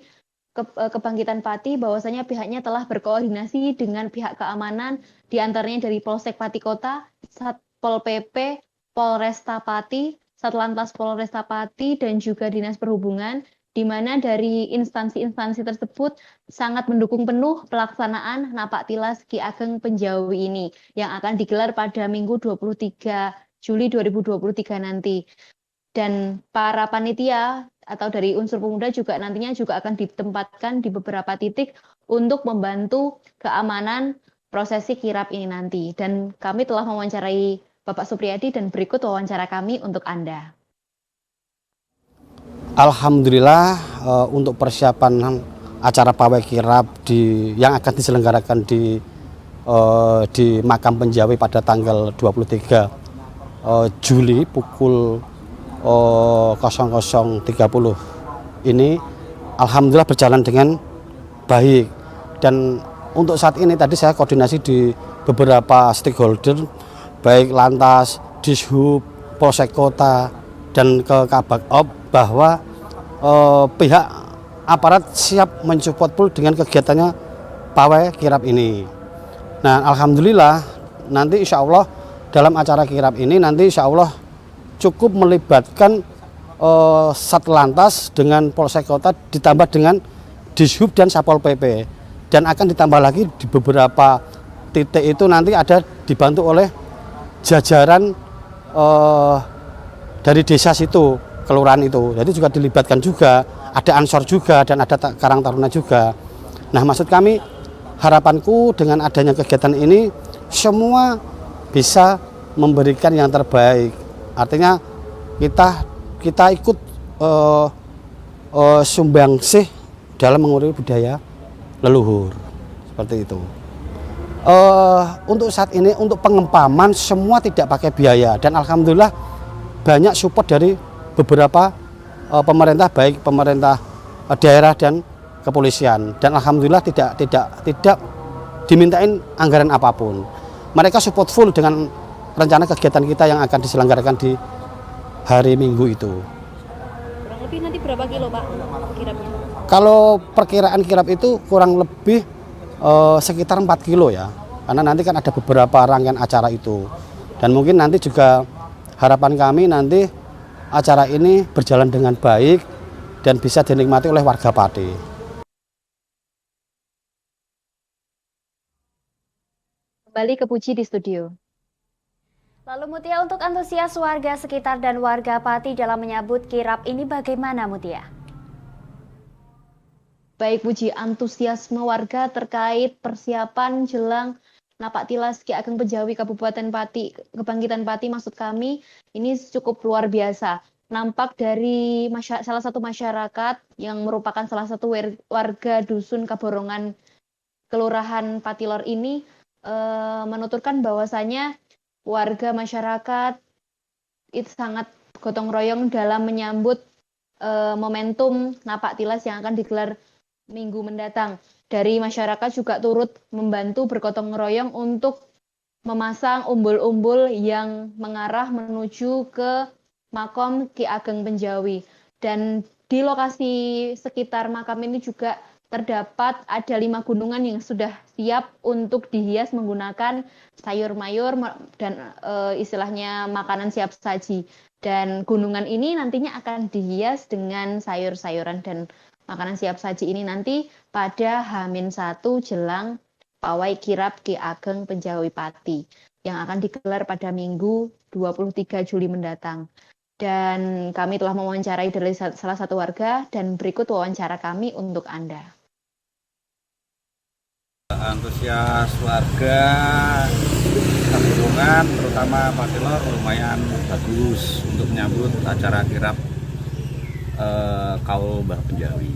S3: Kebangkitan Pati, bahwasanya pihaknya telah berkoordinasi dengan pihak keamanan, diantaranya dari Polsek Pati Kota, Satpol PP, Polresta Pati, Satlantas Polresta Pati, dan juga Dinas Perhubungan, di mana dari instansi-instansi tersebut sangat mendukung penuh pelaksanaan Napak Tilas Ki Ageng Penjawi ini yang akan digelar pada Minggu 23 Juli 2023 nanti. Dan para panitia atau dari unsur pemuda juga nantinya juga akan ditempatkan di beberapa titik untuk membantu keamanan prosesi kirap ini nanti. Dan kami telah mewawancarai Bapak Supriyadi dan berikut wawancara kami untuk Anda.
S4: Alhamdulillah untuk persiapan acara pawai kirap yang akan diselenggarakan di makam Penjawi pada tanggal 23 Juli pukul 00.30 ini alhamdulillah berjalan dengan baik. Dan untuk saat ini tadi saya koordinasi di beberapa stakeholder baik Lantas, Dishub, Polsek Kota dan ke Kabak-Op bahwa pihak aparat siap mensupport full dengan kegiatannya pawai kirap ini. Nah, alhamdulillah nanti insya Allah dalam acara kirap ini nanti insya Allah cukup melibatkan Satlantas dengan Polsek Kota ditambah dengan Dishub dan Satpol PP, dan akan ditambah lagi di beberapa titik itu nanti ada dibantu oleh jajaran dari desa situ, kelurahan itu. Jadi juga dilibatkan juga, ada Ansor juga dan ada Karang Taruna juga. Nah, maksud kami harapanku dengan adanya kegiatan ini semua bisa memberikan yang terbaik. Artinya kita ikut sumbangsih dalam mengurus budaya leluhur seperti itu. Untuk saat ini untuk pengempaman semua tidak pakai biaya, dan alhamdulillah banyak support dari beberapa pemerintah, baik pemerintah daerah dan kepolisian, dan alhamdulillah tidak dimintain anggaran apapun. Mereka support full dengan rencana kegiatan kita yang akan diselenggarakan di hari Minggu itu.
S20: Kurang lebih nanti berapa kilo Pak kirapnya?
S4: Kalau perkiraan kirap itu kurang lebih sekitar 4 kilo ya, karena nanti kan ada beberapa rangkaian acara itu, dan mungkin nanti juga harapan kami nanti acara ini berjalan dengan baik dan bisa dinikmati oleh warga Pati.
S3: Kembali ke Puji di studio.
S1: Lalu Mutia, untuk antusias warga sekitar dan warga Pati dalam menyambut kirap ini bagaimana Mutia?
S3: Baik Puji, antusiasme warga terkait persiapan jelang Napak Tilas Ki Ageng Penjawi Kabupaten Pati, Kebangkitan Pati maksud kami, ini cukup luar biasa. Nampak dari salah satu masyarakat yang merupakan salah satu warga Dusun Kaborongan Kelurahan Patilor ini menuturkan bahwasanya warga masyarakat itu sangat gotong royong dalam menyambut momentum Napak Tilas yang akan digelar Minggu mendatang. Dari masyarakat juga turut membantu bergotong royong untuk memasang umbul-umbul yang mengarah menuju ke makam Ki Ageng Penjawi. Dan di lokasi sekitar makam ini juga terdapat ada 5 gunungan yang sudah siap untuk dihias menggunakan sayur mayur dan istilahnya makanan siap saji. Dan gunungan ini nantinya akan dihias dengan sayur-sayuran dan makanan siap saji ini nanti pada H-1 jelang pawai kirap Ki Ageng Penjawi Pati yang akan digelar pada Minggu 23 Juli mendatang. Dan kami telah mewawancarai dari salah satu warga dan berikut wawancara kami untuk Anda.
S5: Antusias warga Kaborongan terutama Patilor lumayan bagus untuk menyambut acara kirap Kaul Mbah Penjawi.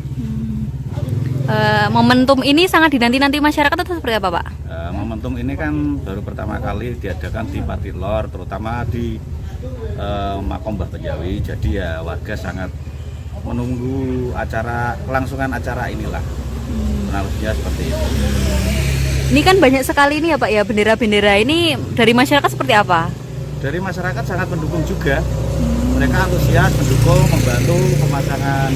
S20: Momentum ini sangat dinanti-nanti masyarakat atau seperti apa Pak?
S5: Momentum ini kan baru pertama kali diadakan di Patilor, terutama di Makam Mbah Penjawi. Jadi ya warga sangat menunggu kelangsungan acara inilah. Analoginya seperti itu.
S20: Ini kan banyak sekali ini ya Pak ya, bendera-bendera ini dari masyarakat seperti apa?
S5: Dari masyarakat sangat mendukung juga. Mereka antusias mendukung, membantu pemasangan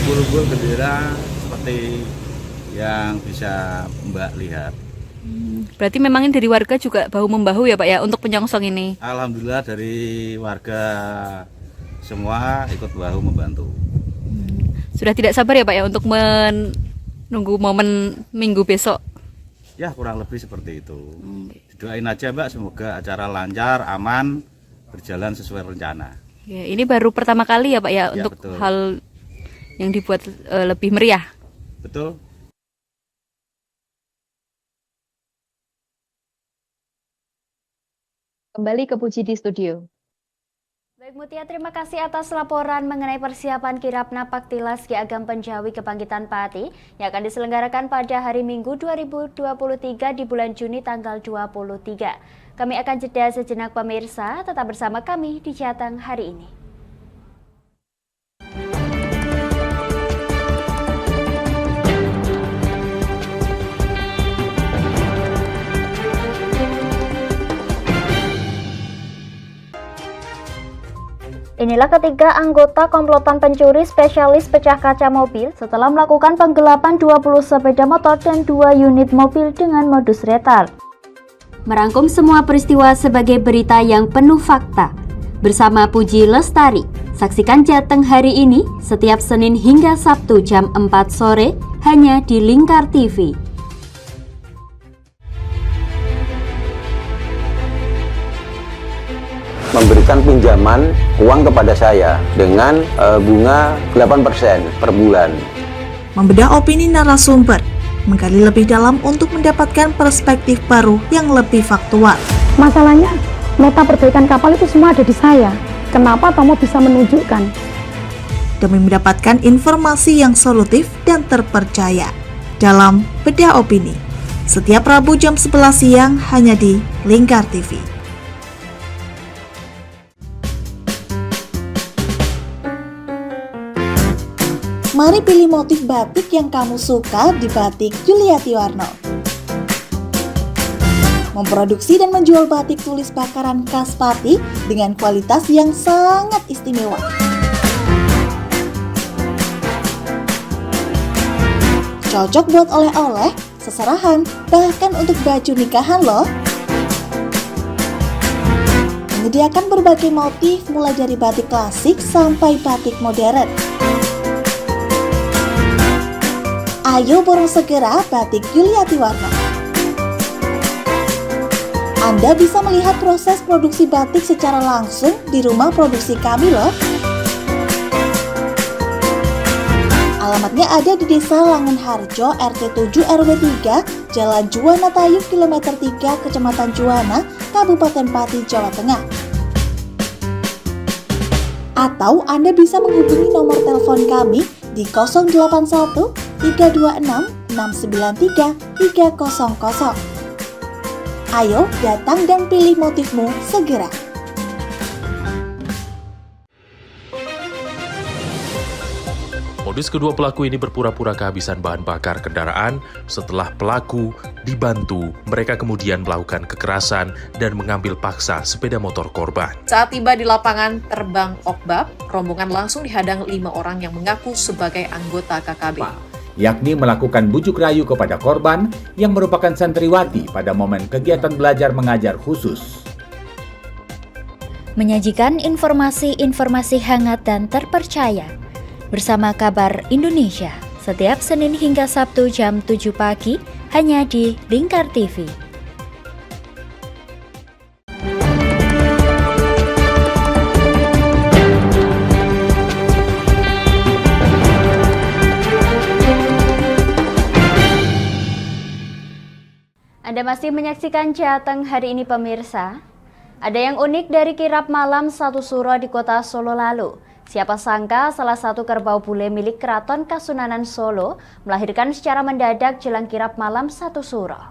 S5: umbul-umbul bendera seperti yang bisa Mbak lihat.
S20: Berarti memang ini dari warga juga bahu-membahu ya Pak ya untuk penyongsong ini?
S5: Alhamdulillah dari warga semua ikut bahu membantu.
S20: Sudah tidak sabar ya Pak ya untuk menunggu momen Minggu besok?
S5: Ya kurang lebih seperti itu. Doain aja Mbak, semoga acara lancar, aman, berjalan sesuai rencana.
S20: Ya, ini baru pertama kali ya Pak ya, untuk
S5: betul.
S20: Hal yang dibuat lebih meriah.
S5: Betul.
S3: Kembali ke Puji di studio.
S1: Baik Mutia, terima kasih atas laporan mengenai persiapan kirap napak tilas Ki Ageng Penjawi Kebangkitan Pati yang akan diselenggarakan pada hari Minggu 2023 di bulan Juni tanggal 23. Kami akan jeda sejenak pemirsa, tetap bersama kami di Jateng hari ini. Inilah ketiga anggota komplotan pencuri spesialis pecah kaca mobil setelah melakukan penggelapan 20 sepeda motor dan 2 unit mobil dengan modus retard. Merangkum semua peristiwa sebagai berita yang penuh fakta. Bersama Puji Lestari, saksikan Jateng hari ini setiap Senin hingga Sabtu jam 4 sore hanya di Lingkar TV.
S10: Memberikan pinjaman uang kepada saya dengan bunga 8% per bulan.
S11: Membedah opini narasumber, menggali lebih dalam untuk mendapatkan perspektif baru yang lebih faktual.
S12: Masalahnya, nota perbaikan kapal itu semua ada di saya. Kenapa Tomo bisa menunjukkan?
S11: Demi mendapatkan informasi yang solutif dan terpercaya dalam Bedah Opini. Setiap Rabu jam 11 siang hanya di Lingkar TV. Mari pilih motif batik yang kamu suka di Batik Yuliati Warno. Memproduksi dan menjual batik tulis bakaran khas Pati dengan kualitas yang sangat istimewa. Cocok buat oleh-oleh, seserahan, bahkan untuk baju nikahan loh. Menyediakan berbagai motif mulai dari batik klasik sampai batik modern. Ayo borong segera Batik Yuliati Warno. Anda bisa melihat proses produksi batik secara langsung di rumah produksi kami loh. Alamatnya ada di Desa Langenharjo, RT 7 RW 3, Jalan Juwana Tayu, Kilometer 3, Kecamatan Juwana, Kabupaten Pati, Jawa Tengah. Atau Anda bisa menghubungi nomor telepon kami di 081 326 693 300. Ayo datang dan pilih motifmu segera.
S13: Modus kedua pelaku ini berpura-pura kehabisan bahan bakar kendaraan. Setelah pelaku dibantu, mereka kemudian melakukan kekerasan dan mengambil paksa sepeda motor korban.
S14: Saat tiba di lapangan terbang Okbab, rombongan langsung dihadang 5 orang yang mengaku sebagai anggota KKB.
S15: Yakni melakukan bujuk rayu kepada korban yang merupakan santriwati pada momen kegiatan belajar mengajar khusus.
S1: Menyajikan informasi-informasi hangat dan terpercaya bersama Kabar Indonesia setiap Senin hingga Sabtu jam 7 pagi hanya di Lingkar TV. Anda masih menyaksikan Jateng hari ini pemirsa. Ada yang unik dari kirap malam Satu Suro di kota Solo lalu. Siapa sangka salah satu kerbau bule milik Keraton Kasunanan Solo melahirkan secara mendadak jelang kirap malam Satu Suro.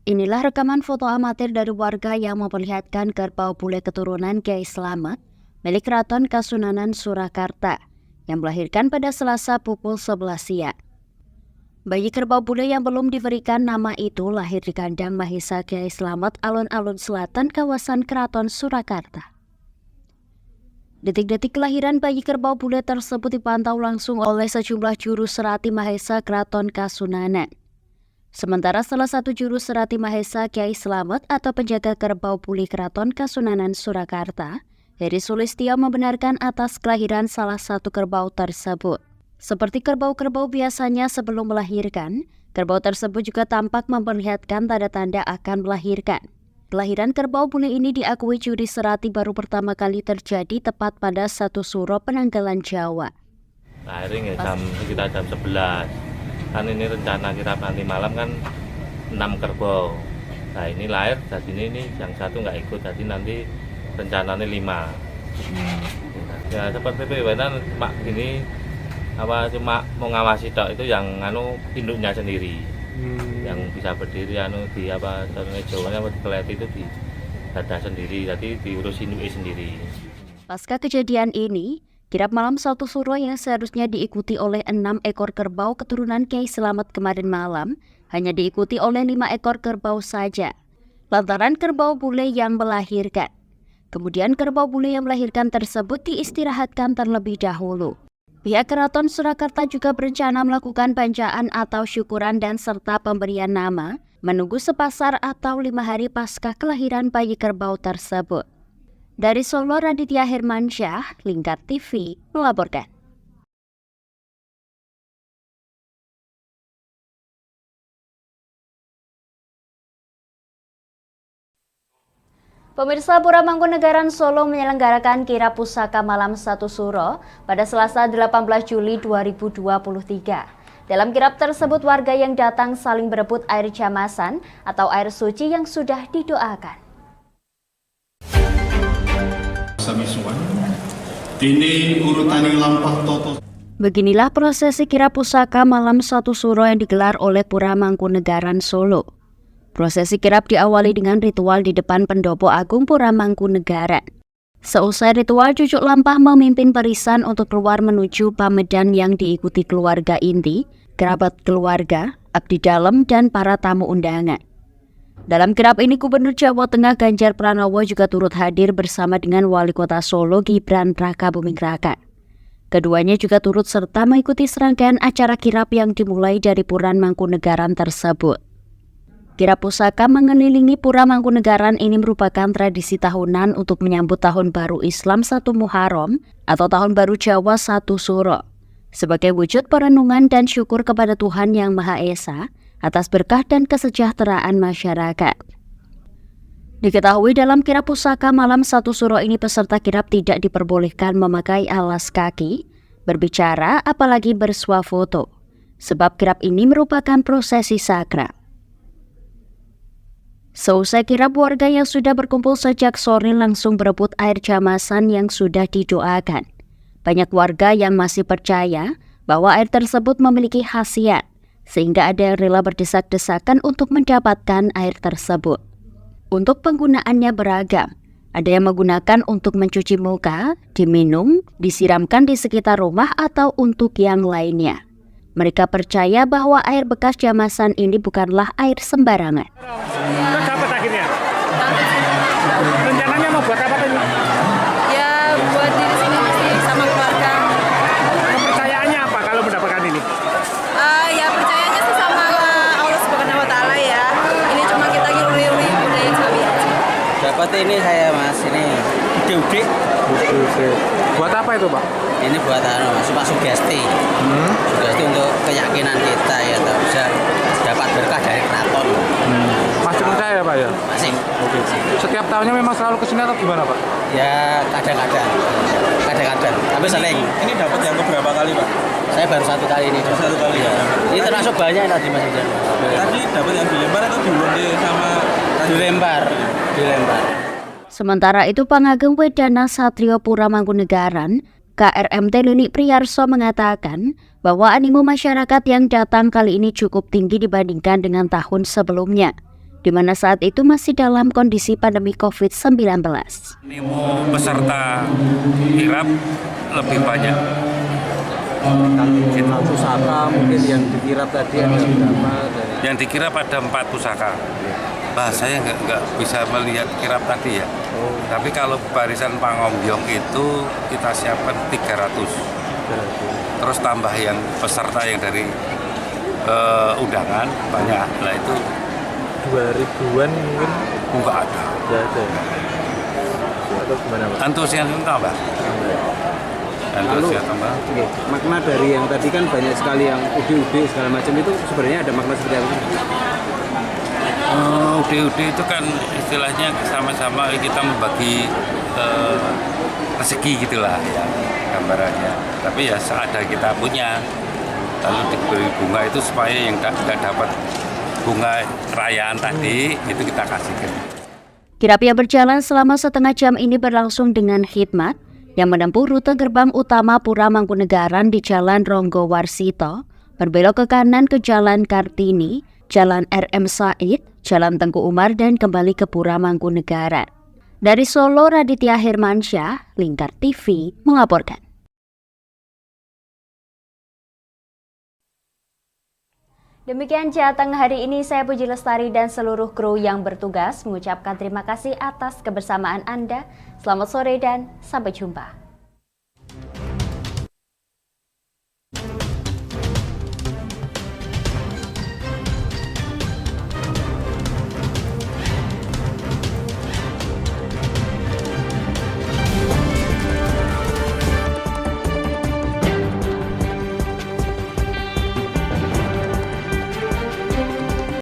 S1: Inilah rekaman foto amatir dari warga yang memperlihatkan kerbau bule keturunan Kyai Slamet milik Keraton Kasunanan Surakarta yang melahirkan pada Selasa pukul 11 siang. Bayi kerbau bule yang belum diberikan nama itu lahir di kandang Mahesa Kyai Slamet, alun-alun selatan kawasan Keraton Surakarta. Detik-detik kelahiran bayi kerbau bule tersebut dipantau langsung oleh sejumlah juru serati Mahesa Keraton Kasunanan. Sementara salah satu juru serati Mahesa Kyai Slamet atau penjaga kerbau bule Keraton Kasunanan Surakarta, Heri Sulistyo, membenarkan atas kelahiran salah satu kerbau tersebut. Seperti kerbau-kerbau biasanya sebelum melahirkan, kerbau tersebut juga tampak memperlihatkan tanda-tanda akan melahirkan. Kelahiran kerbau bule ini diakui juri serati baru pertama kali terjadi tepat pada Satu Suro Penanggalan Jawa.
S6: Lahirnya sekitar jam 11. kan ini rencana kirap nanti malam kan 6 kerbau. Nah ini lahir, jadi ini yang satu nggak ikut, jadi nanti rencananya 5. Ya seperti itu, kan ini apa cuma mau ngawasi tok, itu yang induknya sendiri, yang bisa berdiri di apa Jawanya pelet itu di dada sendiri, jadi diurus induknya sendiri.
S1: Pasca kejadian ini, kirap malam 1 Suro yang seharusnya diikuti oleh 6 ekor kerbau keturunan Kyai Selamat kemarin malam hanya diikuti oleh 5 ekor kerbau saja, lantaran kerbau bule yang melahirkan. Kemudian kerbau bule yang melahirkan tersebut diistirahatkan terlebih dahulu. Pihak Keraton Surakarta juga berencana melakukan banjaan atau syukuran dan serta pemberian nama, menunggu sepasar atau 5 hari pasca kelahiran bayi kerbau tersebut. Dari Solo, Raditya Hermansyah, Lingkar TV, melaporkan. Pemirsa, Pura Mangkunegaran Solo menyelenggarakan kirap pusaka malam 1 Suro pada Selasa 18 Juli 2023. Dalam kirap tersebut, warga yang datang saling berebut air jamasan atau air suci yang sudah didoakan. Beginilah prosesi kirap pusaka malam 1 Suro yang digelar oleh Pura Mangkunegaran Solo. Prosesi kirap diawali dengan ritual di depan pendopo agung Pura Mangkunegaran. Seusai ritual, Cucuk Lampah memimpin barisan untuk keluar menuju pamedan yang diikuti keluarga inti, kerabat keluarga, abdi dalam, dan para tamu undangan. Dalam kirap ini, Gubernur Jawa Tengah Ganjar Pranowo juga turut hadir bersama dengan Wali Kota Solo Gibran Rakabuming Raka. Keduanya juga turut serta mengikuti serangkaian acara kirap yang dimulai dari Pura Mangkunegaran tersebut. Kirap pusaka mengelilingi Pura Mangkunegaran ini merupakan tradisi tahunan untuk menyambut Tahun Baru Islam 1 Muharram atau Tahun Baru Jawa 1 Suro, sebagai wujud perenungan dan syukur kepada Tuhan Yang Maha Esa atas berkah dan kesejahteraan masyarakat. Diketahui dalam kirap pusaka malam 1 Suro ini peserta kirap tidak diperbolehkan memakai alas kaki, berbicara, apalagi bersuah foto, sebab kirap ini merupakan prosesi sakral. Seusai kirap, warga yang sudah berkumpul sejak sore langsung berebut air jamasan yang sudah didoakan. Banyak warga yang masih percaya bahwa air tersebut memiliki khasiat, sehingga ada yang rela berdesak-desakan untuk mendapatkan air tersebut. Untuk penggunaannya beragam, ada yang menggunakan untuk mencuci muka, diminum, disiramkan di sekitar rumah, atau untuk yang lainnya. Mereka percaya bahwa air bekas jamasan ini bukanlah air sembarangan.
S7: Dapat akhirnya. Rencananya mau buat apa ini?
S8: Ya buat diri sendiri sama keluarga.
S7: Kepercayaannya apa kalau mendapatkan ini?
S8: Ya percayanya sih sama Allah Subhanahu Wa Taala ya. Ini cuma kita ngiri-ngiri budaya kami aja.
S24: Dapat ini saya mas, ini udik-udik.
S7: Buat apa itu Pak?
S24: Ini buat sugesti. Sugesti untuk keyakinan kita ya, tak bisa dapat berkah dari keraton.
S7: Masih percaya Pak ya?
S24: Masih.
S7: Oke. Setiap tahunnya memang selalu kesini atau gimana Pak?
S24: Ya kadang-kadang, tapi sering.
S7: Ini dapat yang keberapa kali Pak?
S24: Saya baru 1 kali ini.
S7: Baru 1 kali ya?
S24: Ini termasuk banyak tadi Mas Ijan.
S7: Tadi dapat yang dilempar atau diundi sama?
S24: Dilempar.
S1: Sementara itu, Pangageng Wedana Satrio Pura Mangkunegaran, KRMT Lini Priyarso mengatakan bahwa animo masyarakat yang datang kali ini cukup tinggi dibandingkan dengan tahun sebelumnya, di mana saat itu masih dalam kondisi pandemi COVID-19.
S25: Animo peserta kirap lebih banyak.
S24: Kalau pusaka mungkin yang dikirap tadi ada berapa?
S25: Yang dikirap ada 4 pusaka. Saya nggak bisa melihat kirap tadi ya. Tapi kalau barisan Pangombyong itu kita siapkan 300. Terus tambah yang peserta yang dari undangan banyak. Lah itu
S21: 2000-an mungkin?
S25: Enggak ada.
S21: Enggak ada. Atau gimana Pak?
S25: Antusias tambah. Antusias tambah.
S24: Makna dari yang tadi kan banyak sekali yang udik-udik segala macam, itu sebenarnya ada makna seperti apa?
S25: Udik-udik itu kan istilahnya sama-sama kita membagi rezeki gitulah ya gambarannya. Tapi ya seada kita punya. lalu diberi bunga itu supaya yang tidak dapat bunga rayaan tadi itu kita kasihkan.
S1: Kirap yang berjalan selama setengah jam ini berlangsung dengan khidmat yang menempuh rute gerbang utama Pura Mangkunegaran di Jalan Ronggo Warsito, berbelok ke kanan ke Jalan Kartini, Jalan RM Said, Jalan Tengku Umar, dan kembali ke Pura Mangkunegaran. Dari Solo, Raditya Hermansyah, Lingkar TV, melaporkan. Demikian Jateng hari ini, saya Puji Lestari dan seluruh kru yang bertugas mengucapkan terima kasih atas kebersamaan Anda. Selamat sore dan sampai jumpa.